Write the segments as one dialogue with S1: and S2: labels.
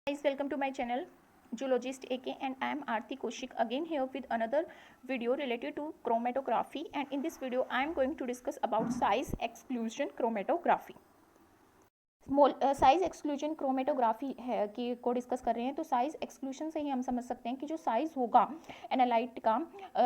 S1: Guys, welcome to my channel Zoologist AK, and I am Aarti Kaushik again here with another video related to chromatography. And in this video I am going to discuss about size exclusion chromatography. Size exclusion chromatography है कि को discuss कर रहे हैं। तो size exclusion से ही हम समझ सकते हैं कि जो साइज होगा एनालाइट का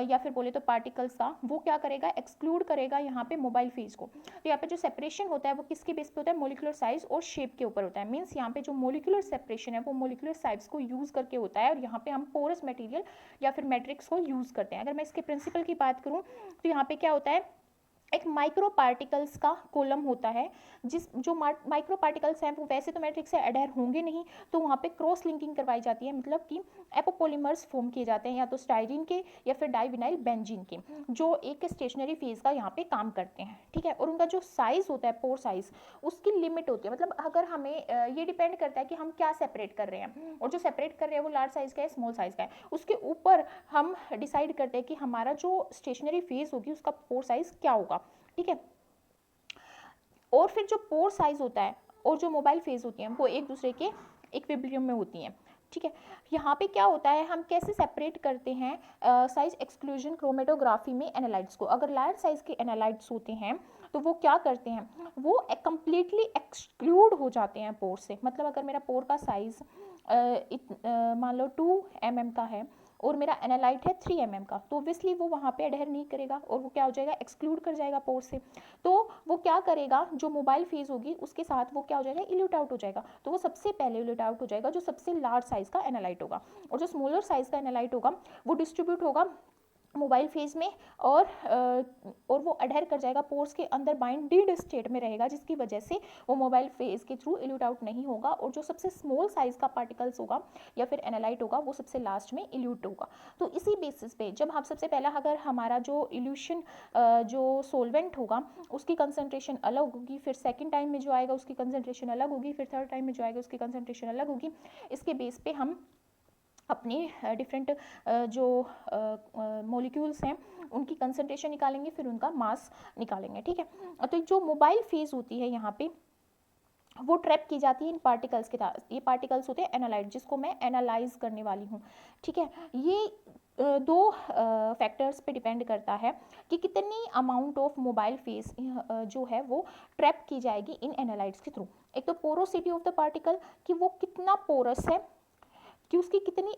S1: या फिर बोले तो पार्टिकल्स का, वो क्या करेगा, एक्सक्लूड करेगा यहाँ पे मोबाइल फेज को। तो यहाँ पे जो सेपरेशन होता है वो किसके बेस पे होता है, मोलिकुलर साइज और शेप के ऊपर होता है। मीन्स यहाँ पे जो मोलिकुलर सेपरेशन है वो मोलिकुलर साइज को यूज करके होता है, और यहाँ पे हम पोरस मटेरियल या फिर मैट्रिक्स को यूज करते हैं। अगर मैं इसके प्रिंसिपल की बात करूँ तो यहाँ पे क्या होता है, एक माइक्रो पार्टिकल्स का कॉलम होता है। जो माइक्रो पार्टिकल्स हैं वो वैसे तो मैट्रिक्स से एडहेर होंगे नहीं, तो वहाँ पे क्रॉस लिंकिंग करवाई जाती है, मतलब कि एपोपोलिमर्स फॉर्म किए जाते हैं, या तो स्टाइरिन के या फिर डाइविनाइल बेंजीन के, जो एक स्टेशनरी फेज का यहाँ पे काम करते हैं। ठीक है, और उनका जो साइज होता है, पोर साइज, उसकी लिमिट होती है। मतलब अगर हमें ये डिपेंड करता है कि हम क्या सेपरेट कर रहे हैं, और जो सेपरेट कर रहे हैं वो लार्ज साइज का है, स्मॉल साइज का है, उसके ऊपर हम डिसाइड करते हैं कि हमारा जो स्टेशनरी फेज होगी उसका पोर साइज क्या होगा। ठीक है, और फिर जो पोर साइज होता है और जो मोबाइल फेज होती हैं वो एक दूसरे के इक्विलिब्रियम में होती हैं। ठीक है, यहाँ पे क्या होता है, हम कैसे सेपरेट करते हैं साइज एक्सक्लूजन क्रोमेटोग्राफी में एनालाइट्स को। अगर लार्ज साइज के एनालाइट्स होते हैं तो वो क्या करते हैं, वो कंप्लीटली एक्सक्लूड हो जाते हैं पोर से। मतलब अगर मेरा पोर का साइज मान लो 2 mm का है और मेरा एनालाइट है 3 mm का, तो ऑब्वियसली वो वहाँ पे अडहेर नहीं करेगा और वो क्या हो जाएगा, एक्सक्लूड कर जाएगा पोर से। तो वो क्या करेगा, जो मोबाइल फेज होगी उसके साथ वो क्या हो जाएगा, इल्यूट आउट हो जाएगा। तो वो सबसे पहले इल्यूट आउट हो जाएगा जो सबसे लार्ज साइज का एनालाइट होगा, और जो स्मॉलर साइज का एनालाइट होगा वो डिस्ट्रीब्यूट होगा मोबाइल फेज में, और वो अडहेर कर जाएगा, पोर्स के अंदर बाइंडेड स्टेट में रहेगा, जिसकी वजह से वो मोबाइल फेज के थ्रू इल्यूट आउट नहीं होगा, और जो सबसे स्मॉल साइज का पार्टिकल्स होगा या फिर एनालाइट होगा वो सबसे लास्ट में इल्यूट होगा। तो इसी बेसिस पे जब हम सबसे पहला अगर हमारा जो इल्यूशन जो सोलवेंट होगा उसकी कंसनट्रेशन अलग होगी, फिर सेकेंड टाइम में जो आएगा उसकी कंसनट्रेशन अलग होगी, फिर थर्ड टाइम में जो आएगा उसकी कंसनट्रेशन अलग होगी। इसके बेस पे हम अपने डिफरेंट जो मॉलिक्यूल्स हैं उनकी कंसंट्रेशन निकालेंगे, फिर उनका मास निकालेंगे। ठीक है, तो जो मोबाइल फेज होती है यहाँ पे वो ट्रैप की जाती है इन पार्टिकल्स के साथ। ये पार्टिकल्स होते हैं एनालाइट, जिसको मैं एनालाइज करने वाली हूँ। ठीक है, ये दो फैक्टर्स पे डिपेंड करता है कि कितनी अमाउंट ऑफ मोबाइल फेज जो है वो ट्रैप की जाएगी इन एनालाइट्स के थ्रू। एक तो पोरोसिटी ऑफ द पार्टिकल, कि वो कितना पोरस है, कि उसकी कितनी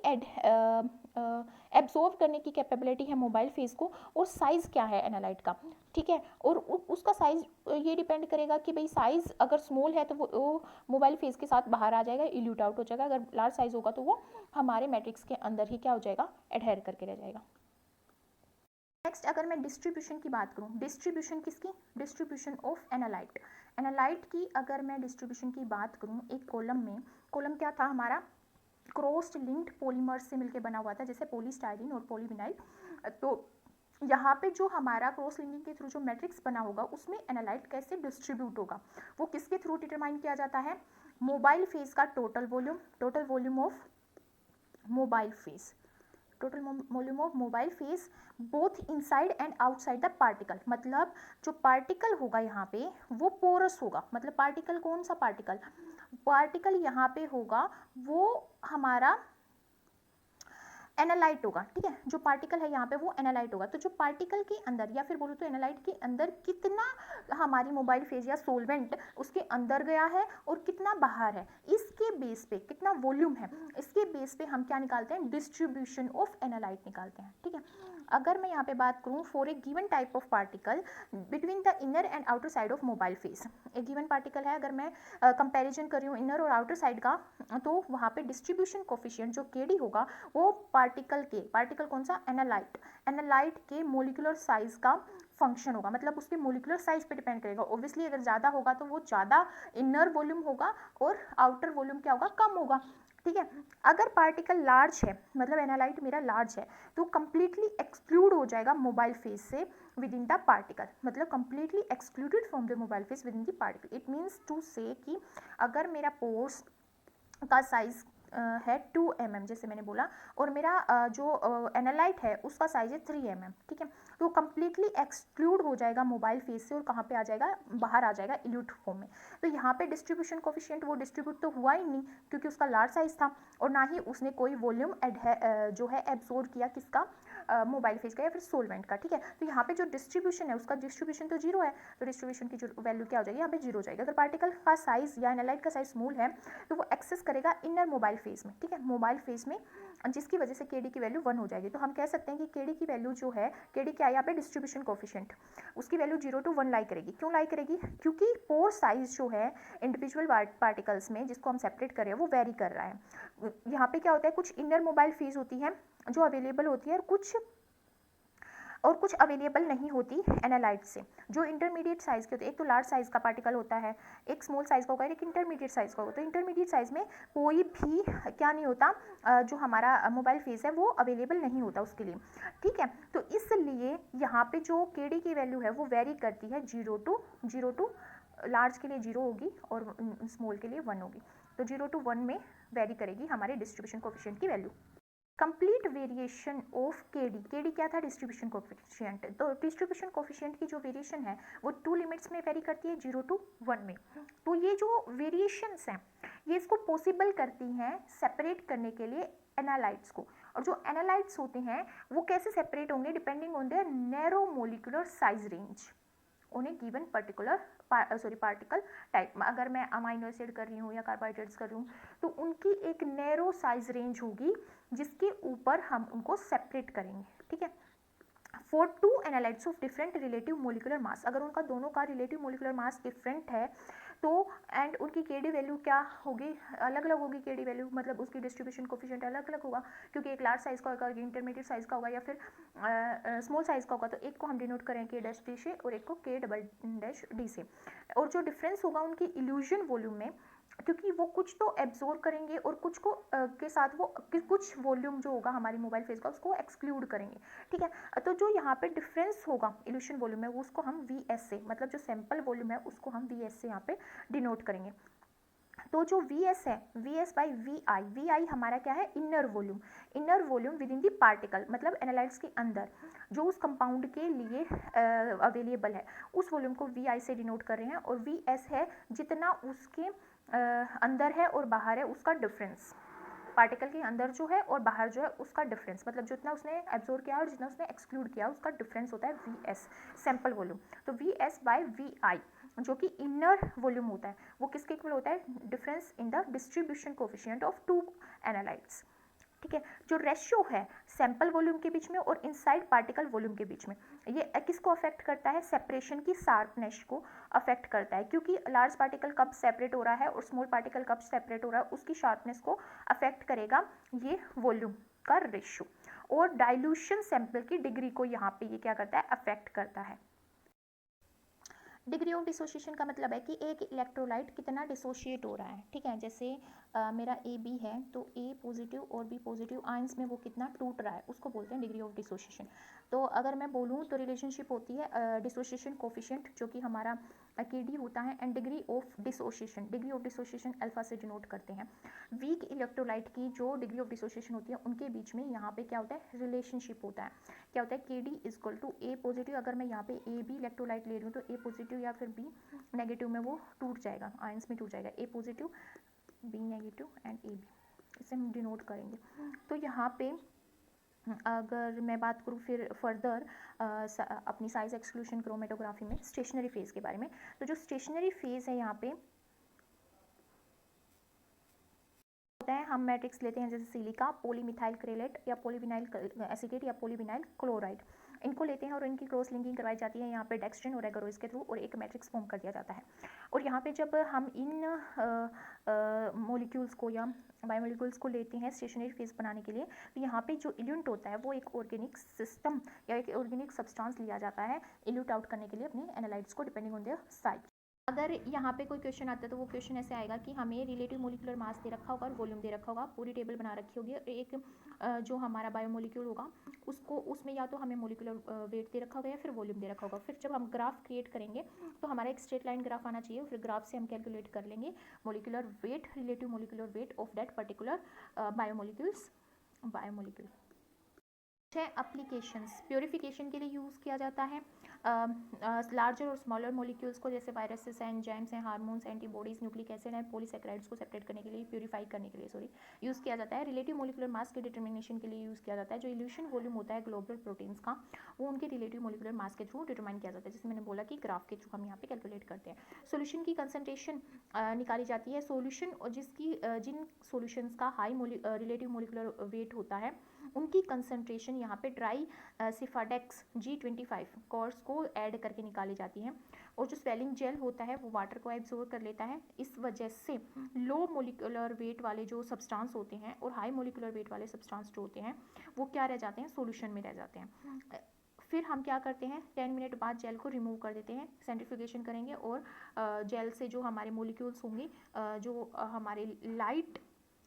S1: एब्जॉर्व करने की कैपेबिलिटी है मोबाइल फेज को, और साइज़ क्या है एनालाइट का। ठीक है, और उसका साइज़ ये डिपेंड करेगा कि भाई साइज़ अगर स्मॉल है तो वो मोबाइल फेज के साथ बाहर आ जाएगा, इल्यूट आउट हो जाएगा। अगर लार्ज साइज़ होगा तो वो हमारे मैट्रिक्स के अंदर ही क्या हो जाएगा, एडहेर करके रह जाएगा। नेक्स्ट अगर मैं डिस्ट्रीब्यूशन की बात करूँ, डिस्ट्रीब्यूशन किसकी, डिस्ट्रीब्यूशन ऑफ एनालाइट। एनालाइट की अगर मैं डिस्ट्रीब्यूशन की बात करूँ, एक कॉलम में, कॉलम क्या था हमारा, क्रॉस्ड लिंक्ड पॉलीमर्स से मिलकर बना हुआ था, जैसे पॉलीस्टाइरीन और पॉलीविनाइल। तो यहाँ पे जो हमारा क्रॉस लिंकिंग के थ्रू जो मैट्रिक्स बना होगा उसमें एनालाइट कैसे डिस्ट्रीब्यूट होगा, वो किसके थ्रू डिटरमाइन किया जाता है, मोबाइल फेज का total volume of mobile phase, total volume of mobile phase both inside and outside the particle. मतलब जो पार्टिकल होगा यहाँ पे वो पोरस होगा। मतलब पार्टिकल कौन सा पार्टिकल यहाँ पे होगा वो हमारा एनालाइट होगा। ठीक है, जो पार्टिकल है यहाँ पे वो एनालाइट होगा। तो जो पार्टिकल के अंदर या फिर बोलो तो एनालाइट के अंदर कितना हमारी मोबाइल फेज या सोलवेंट उसके अंदर गया है और कितना बाहर है, इसके बेस पे कितना वॉल्यूम है, इसके बेस पे हम क्या निकालते हैं, डिस्ट्रीब्यूशन ऑफ एनालाइट निकालते हैं। ठीक है, अगर मैं यहाँ पे बात करूँ for a given type of particle between the inner and outer side of mobile phase, एक गिवन पार्टिकल है, अगर मैं कंपैरिजन कर रही हूँ इनर और आउटर साइड का, तो वहाँ पे डिस्ट्रीब्यूशन कोफिशिएंट जो KD होगा वो पार्टिकल कौन सा, एनालाइट के मोलिकुलर साइज का फंक्शन होगा। मतलब उसके मोलिकुलर साइज पे डिपेंड करेगा। ऑब्वियसली अगर ज़्यादा होगा तो वो ज़्यादा इनर वॉल्यूम होगा और आउटर वॉल्यूम क्या होगा, कम होगा। ठीक है, अगर पार्टिकल लार्ज है, मतलब एनालाइट मेरा लार्ज है, तो कंप्लीटली एक्सक्लूड हो जाएगा मोबाइल फेज से विद इन द पार्टिकल। मतलब completely excluded from the mobile phase within the particle. It means to say कि अगर मेरा पोर्स का साइज है 2 mm जैसे मैंने बोला, और मेरा जो एनालाइट है उसका साइज है 3 mm, ठीक है। तो कम्प्लीटली एक्सक्लूड हो जाएगा मोबाइल फेज से और कहाँ पे आ जाएगा, बाहर आ जाएगा इल्यूट फॉर्म में। तो यहाँ पे डिस्ट्रीब्यूशन कोफिशिएंट वो डिस्ट्रीब्यूट तो हुआ ही नहीं क्योंकि उसका लार्ज साइज था, और ना ही उसने कोई वॉल्यूम जो है एब्जॉर्ब किया किसका, मोबाइल फेज का या फिर सोलवेंट का, ठीक है। तो यहाँ पे जो डिस्ट्रीब्यूशन है उसका डिस्ट्रीब्यूशन तो जीरो है, तो डिस्ट्रीब्यूशन की जो वैल्यू क्या हो जाएगी, यहाँ पे जीरो हो जाएगी। अगर पार्टिकल का साइज या एनालाइट का साइज स्मॉल है तो वो एक्सेस करेगा इनर मोबाइल फेज में, ठीक है, मोबाइल फेज में, जिसकी वजह से केडी की वैल्यू 1 हो जाएगी। तो हम कह सकते हैं कि केडी की वैल्यू जो है, केडी क्या है यहाँ पे डिस्ट्रीब्यूशन कोफिशिएंट, उसकी वैल्यू 0 to 1 लाई करेगी। क्यों लाई करेगी, क्योंकि पोर साइज जो है इंडिविजुअल पार्टिकल्स में जिसको हम सेपरेट कर रहे हैं वो वेरी कर रहा है। यहाँ पे क्या होता है, कुछ इनर मोबाइल फेज होती है जो अवेलेबल होती है और कुछ अवेलेबल नहीं होती एनालाइट से, जो इंटरमीडिएट साइज़ के होते हैं। एक तो लार्ज साइज़ का पार्टिकल होता है, एक स्मॉल साइज़ का होगा, एक इंटरमीडिएट साइज़ का होगा। तो इंटरमीडिएट साइज़ में कोई भी क्या नहीं होता, जो हमारा मोबाइल फेस है वो अवेलेबल नहीं होता उसके लिए, ठीक है। तो इसलिए यहाँ पे जो केडी की वैल्यू है वो वेरी करती है 0 to लार्ज के लिए 0 होगी और स्मॉल के लिए 1 होगी। तो 0 to 1 में वेरी करेगी हमारे डिस्ट्रीब्यूशन कोफिशिएंट की value. Complete variation of KD, KD क्या था, डिस्ट्रीब्यूशन कोफिशिएंट। तो डिस्ट्रीब्यूशन कोफिशिएंट की जो वेरिएशन है वो 2 लिमिट्स में वेरी करती है, 0 to 1 में। तो ये जो वेरिएशंस हैं ये इसको पॉसिबल करती हैं सेपरेट करने के लिए एनालाइट्स को। और जो एनालाइट्स होते हैं वो कैसे सेपरेट होंगे, depending on their narrow molecular size range on A given particular particle type. अगर मैं अमाइनो एसिड कर रही हूँ या कार्बोहाइड्रेट्स कर रही हूँ तो उनकी एक नैरो साइज रेंज होगी जिसके ऊपर हम उनको सेपरेट करेंगे, ठीक है। For 2 analytes of different relative molecular mass, अगर उनका दोनों का रिलेटिव मोलिकुलर मास डिफरेंट है तो एंड उनकी केडी वैल्यू क्या होगी, अलग अलग होगी केडी वैल्यू, मतलब उसकी डिस्ट्रीब्यूशन कोफिशिएंट अलग अलग होगा, क्योंकि एक लार्ज साइज का होगा, इंटरमीडिएट साइज का होगा या फिर स्मॉल साइज का होगा। तो एक को हम डिनोट करें के डैश डी से और एक को के डबल डैश डी से। और जो डिफरेंस होगा उनकी इल्यूजन वॉल्यूम में, क्योंकि वो कुछ तो एब्जॉर्ब करेंगे और कुछ को के साथ वो कुछ वॉल्यूम जो होगा हमारी मोबाइल फेस का उसको एक्सक्लूड करेंगे, ठीक है। तो जो यहाँ पे डिफरेंस होगा इल्यूशन वॉल्यूम में वो उसको हम वी एस से, मतलब जो सैम्पल वॉल्यूम है उसको हम वी एस से यहाँ पे डिनोट करेंगे। तो जो वी एस है, वी एस बाई वी आई हमारा क्या है, inner volume with in the particle, मतलब एनालाइट्स के अंदर जो उस कंपाउंड के लिए अवेलेबल है उस वॉल्यूम को वी आई से डिनोट कर रहे हैं। और वी एस है जितना उसके अंदर है और बाहर है उसका डिफरेंस, पार्टिकल के अंदर जो है और बाहर जो है उसका डिफरेंस, मतलब जितना उसने एब्जॉर्ब किया और जितना उसने एक्सक्लूड किया उसका डिफरेंस होता है वी एस, सैम्पल वॉल्यूम। तो वी एस बाई वी आई जो कि इनर वॉल्यूम होता है वो किसके इक्वल होता है, difference in the distribution coefficient of 2 एनालाइट्स, ठीक है। जो रेशियो है सैंपल वॉल्यूम के बीच में और इनसाइड पार्टिकल वॉल्यूम के बीच में, ये किसको अफेक्ट करता है, सेपरेशन की शार्पनेस को अफेक्ट करता है, क्योंकि लार्ज पार्टिकल कब सेपरेट हो रहा है और स्मॉल पार्टिकल कब सेपरेट हो रहा है उसकी शार्पनेस को अफेक्ट करेगा ये वॉल्यूम का रेशियो। और डाइल्यूशन सैंपल की डिग्री को यहाँ पे ये क्या करता है, अफेक्ट करता है। डिग्री ऑफ डिसोसिएशन का मतलब है कि एक इलेक्ट्रोलाइट कितना डिसोशिएट हो रहा है, ठीक है। जैसे मेरा ए बी है तो ए पॉजिटिव और बी पॉजिटिव आयंस में वो कितना टूट रहा है उसको बोलते हैं डिग्री ऑफ डिसोसिएशन। तो अगर मैं बोलूँ तो रिलेशनशिप होती है डिसोसिएशन कोफिशिएंट जो कि हमारा के डी होता है and degree of dissociation alpha से डिनोट करते हैं। वीक इलेक्ट्रोलाइट की जो डिग्री ऑफ डिसोसिएशन होती है उनके बीच में यहाँ पे क्या होता है, रिलेशनशिप होता है। क्या होता है, K D is equal to a positive, अगर मैं यहाँ पे ए बी इलेक्ट्रोलाइट ले रही हूँ तो ए पॉजिटिव या फिर बी नेगेटिव में वो टूट जाएगा, आयंस में टूट जाएगा, A positive B negative and A B, इसे हम डिनोट करेंगे। तो यहाँ पे अगर मैं बात करूँ फिर फर्दर अपनी साइज एक्सक्लूशन क्रोमेटोग्राफी में स्टेशनरी फेज़ के बारे में, तो जो स्टेशनरी फेज़ है यहाँ पे होता है, हम मैट्रिक्स लेते हैं जैसे सिलिका, पॉलीमिथाइल क्रेलेट या पॉलीविनाइल एसीटेट या पॉलीविनाइल क्लोराइड, इनको लेते हैं और इनकी क्रॉस लिंकिंग करवाई जाती है यहाँ पे डेक्स्ट्रिन और एगरोइस के थ्रू और एक मैट्रिक्स फॉर्म कर दिया जाता है। और यहाँ पे जब हम इन मॉलिक्यूल्स को या बायोमोलिक्यूल्स को लेते हैं स्टेशनरी फेज बनाने के लिए, तो यहाँ पे जो इल्यूट होता है वो एक ऑर्गेनिक सिस्टम या एक ऑर्गेनिक सब्सटेंस लिया जाता है इल्यूट आउट करने के लिए अपने एनालाइट्स को डिपेंडिंग ऑन देयर साइज। अगर यहाँ पे कोई क्वेश्चन आता है तो वो क्वेश्चन ऐसे आएगा कि हमें रिलेटिव मोलिकुलर मास दे रखा होगा और वॉल्यूम दे रखा होगा, पूरी टेबल बना रखी होगी, एक जो हमारा बायोमोलिक्यूल होगा उसको उसमें या तो हमें मोलिकुलर वेट दे रखा होगा या फिर वॉल्यूम दे रखा होगा। फिर जब हम ग्राफ क्रिएट करेंगे तो हमारा एक स्ट्रेट लाइन ग्राफ आना चाहिए, फिर ग्राफ से हम कैलकुलेट कर लेंगे molecular weight, relative molecular weight of that particular biomolecule. Applications purification के लिए यूज़ किया जाता है लार्जर और स्मॉलर मॉलिक्यूल्स को, जैसे वायरसेस हैं, एंजाइम्स हैं, हार्मोन्स, एंटीबॉडीज, न्यूक्लिक एसिड हैं, पॉलीसैकेराइड्स को सेपरेट करने के लिए, प्यूरिफाई करने के लिए यूज़ किया जाता है। रिलेटिव मोलिकुलर मास के डिटर्मिनेशन के लिए यूज़ किया जाता है। जो इल्यूशन वॉल्यूम होता है ग्लोबुलर प्रोटीन्स का, वो उनके रिलेटिव मोलिकुलर मास के थ्रू डिटरमाइन किया जाता है, जैसे मैंने बोला कि ग्राफ के थ्रू हम यहाँ पे कैलकुलेट करते हैं। सोल्यूशन की कंसनट्रेशन निकाली जाती है। सोल्यूशन और जिन सोल्यूशंस का हाई रिलेटिव मोलिकुलर वेट होता है उनकी कंसनट्रेशन यहाँ पे ट्राई सिफाडेक्स G25 कोर्स को ऐड करके निकाली जाती है। और जो स्वेलिंग जेल होता है वो वाटर को एब्जॉर्ब कर लेता है। इस वजह से लो मोलिकुलर वेट वाले जो सब्सटेंस होते हैं और हाई मोलिकुलर वेट वाले सब्सटेंस जो होते हैं वो क्या रह जाते हैं, सॉल्यूशन में रह जाते हैं। फिर हम क्या करते हैं, 10 मिनट बाद जेल को रिमूव कर देते हैं, सेंट्रीफ्यूगेशन करेंगे और जेल से जो हमारे मोलिक्यूल्स होंगे, जो हमारे लाइट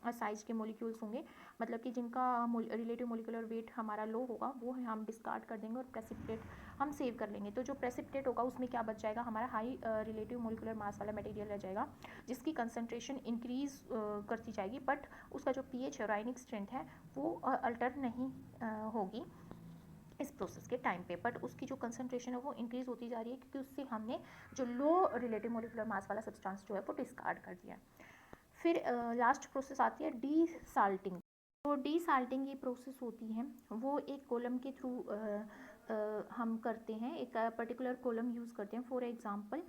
S1: साइज के मोलिक्यूल्स होंगे, मतलब कि जिनका रिलेटिव मोलिकुलर वेट हमारा लो होगा, वो हम डिस्कार्ड कर देंगे और प्रेसिपिटेट हम सेव कर लेंगे। तो जो प्रेसिपिटेट होगा उसमें क्या बच जाएगा, हमारा हाई रिलेटिव मोलिकुलर मास वाला मटेरियल रह जाएगा, जिसकी कंसनट्रेशन इंक्रीज करती जाएगी, बट उसका जो pH है, आयनिक स्ट्रेंथ है, वो अल्टर नहीं होगी इस प्रोसेस के टाइम पे, बट उसकी जो कंसनट्रेशन है वो इंक्रीज होती जा रही है, क्योंकि उससे हमने जो लो रिलेटिव मोलिकुलर मास वाला सब्सटेंस जो है वो डिस्कार्ड कर दिया। फिर लास्ट प्रोसेस आती है डी साल्टिंग। तो डी साल्टिंग ये प्रोसेस होती है, वो एक कॉलम के थ्रू हम करते हैं, एक पर्टिकुलर कॉलम यूज़ करते हैं। फॉर एग्जांपल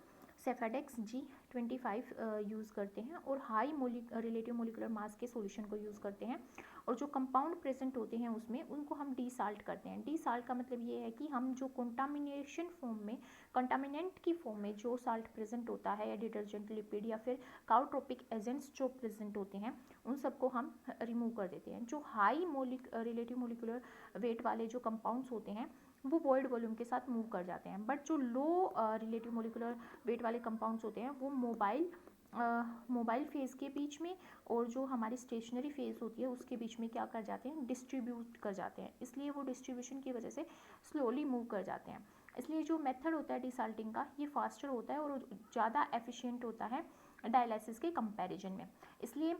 S1: सेफेडेक्स G25 यूज़ करते हैं और हाई रिलेटिव मोलिकुलर मास के सॉल्यूशन को यूज़ करते हैं, और जो कंपाउंड प्रेजेंट होते हैं उसमें उनको हम डी साल्ट करते हैं। डी साल्ट का मतलब ये है कि हम जो कंटामिनेशन फॉर्म में, कंटामिनेंट की फॉर्म में जो साल्ट प्रेजेंट होता है, या डिटर्जेंट, लिपिड या फिर काउट्रोपिक एजेंट्स जो प्रेजेंट होते हैं, उन सबको हम रिमूव कर देते हैं। जो हाई रिलेटिव मोलिकुलर वेट वाले जो कंपाउंड्स होते हैं वो वॉइड वॉल्यूम के साथ मूव कर जाते हैं, बट जो लो रिलेटिव मोलिकुलर वेट वाले कंपाउंड्स होते हैं वो मोबाइल फेज़ के बीच में और जो हमारी स्टेशनरी फेज़ होती है उसके बीच में क्या कर जाते हैं, डिस्ट्रीब्यूट कर जाते हैं। इसलिए वो डिस्ट्रीब्यूशन की वजह से स्लोली मूव कर जाते हैं। इसलिए जो मेथड होता है डिसाल्टिंग का, ये फास्टर होता है और ज़्यादा एफिशिएंट होता है डायलिसिस के कंपैरिजन में। इसलिए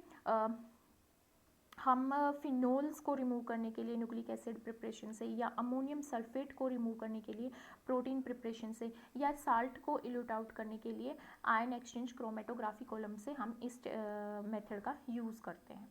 S1: हम फिनोल्स को रिमूव करने के लिए न्यूक्लिक एसिड प्रिपरेशन से, या अमोनियम सल्फेट को रिमूव करने के लिए प्रोटीन प्रिपरेशन से, या साल्ट को इल्यूट आउट करने के लिए आयन एक्सचेंज क्रोमेटोग्राफी कॉलम से हम इस मेथड का यूज़ करते हैं।